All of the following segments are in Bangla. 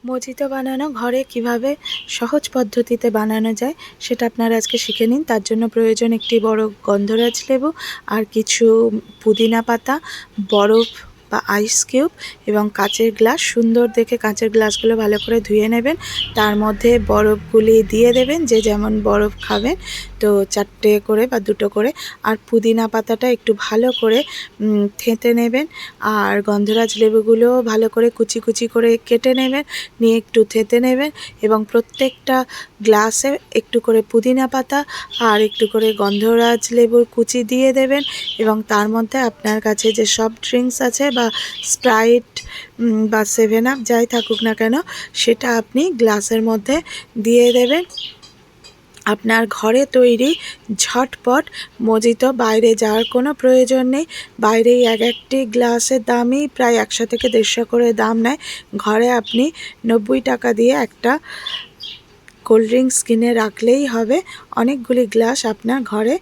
মজিতো বানানো ঘরে কিভাবে সহজ পদ্ধতিতে বানানো যায় সেটা আপনারা আজকে শিখে নিন। তার জন্য প্রয়োজন একটি বড় গন্ধরাজ লেবু আর কিছু পুদিনা পাতা, বরফ বা আইস কিউব এবং কাচের গ্লাস। সুন্দর দেখে কাচের গ্লাসগুলো ভালো করে ধুয়ে নেবেন, তার মধ্যে বরফগুলি দিয়ে দেবেন, যে যেমন বরফ খাবেন, তো 4টে করে বা 2টো করে। আর পুদিনা পাতাটা একটু ভালো করে থেঁতে নেবেন, আর গন্ধরাজ লেবুগুলো ভালো করে কুচি কুচি করে কেটে নেবেন, নিয়ে একটু থেঁতে নেবেন এবং প্রত্যেকটা গ্লাসে একটু করে পুদিনা পাতা আর একটু করে গন্ধরাজ লেবুর কুচি দিয়ে দেবেন এবং তার মধ্যে আপনার কাছে যে সফট ড্রিঙ্কস আছে বা স্প্রাইট বা 7 আপ যাই থাকুক না কেন, সেটা আপনি গ্লাসের মধ্যে দিয়ে দেবেন। আপনার ঘরে তৈরি ঝটপট মজিতো, বাইরে যাওয়ার কোনো প্রয়োজন নেই। বাইরেই একটি গ্লাসের দামই প্রায় 100 থেকে 150 করে দাম নেয়। ঘরে আপনি 90 টাকা দিয়ে একটা কোল্ড ড্রিঙ্কস কিনে রাখলেই হবে। অনেকগুলি গ্লাস আপনার ঘরে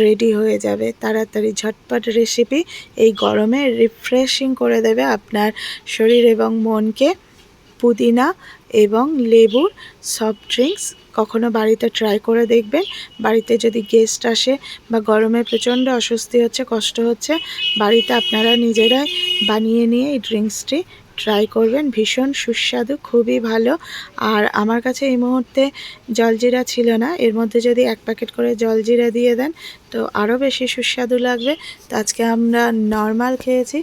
রেডি হয়ে যাবে। তাড়াতাড়ি ঝটপট রেসিপি, এই গরমে রিফ্রেশিং করে দেবে আপনার শরীর এবং মনকে। পুদিনা এবং লেবুর সফট ড্রিঙ্কস কখনো বাড়িতে ট্রাই করে দেখবেন। বাড়িতে যদি গেস্ট আসে বা গরমে প্রচণ্ড অস্বস্তি হচ্ছে, কষ্ট হচ্ছে, বাড়িতে আপনারা নিজেরাই বানিয়ে নিয়ে এই ড্রিঙ্কসটি ট্রাই করবেন। ভীষণ সুস্বাদু, খুবই ভালো। আর আমার কাছে এই মুহূর্তে জলজিরা ছিল না, এর মধ্যে যদি 1 প্যাকেট করে জলজিরা দিয়ে দেন তো আরও বেশি সুস্বাদু লাগবে। তো আজকে আমরা নর্মাল খেয়েছি,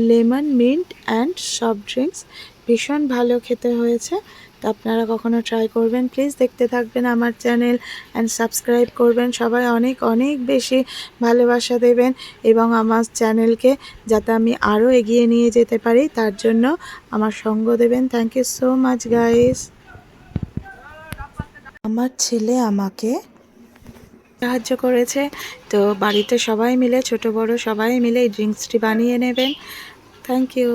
lemon mint and soft drinks, ভীষণ ভালো খেতে হয়েছে। তো আপনারা কখনো ট্রাই করবেন। প্লিজ দেখতে থাকবেন আমার চ্যানেল অ্যান্ড সাবস্ক্রাইব করবেন। সবাই অনেক অনেক বেশি ভালোবাসা দেবেন এবং আমার চ্যানেলকে যাতে আমি আরও এগিয়ে নিয়ে যেতে পারি তার জন্য আমার সঙ্গ দেবেন। Thank you so much guys. আমার ছেলে আমাকে সাহায্য করেছে, তো বাড়িতে সবাই মিলে, ছোট বড় সবাই মিলে এই ড্রিঙ্কসটি বানিয়ে নেবেন। Thank you.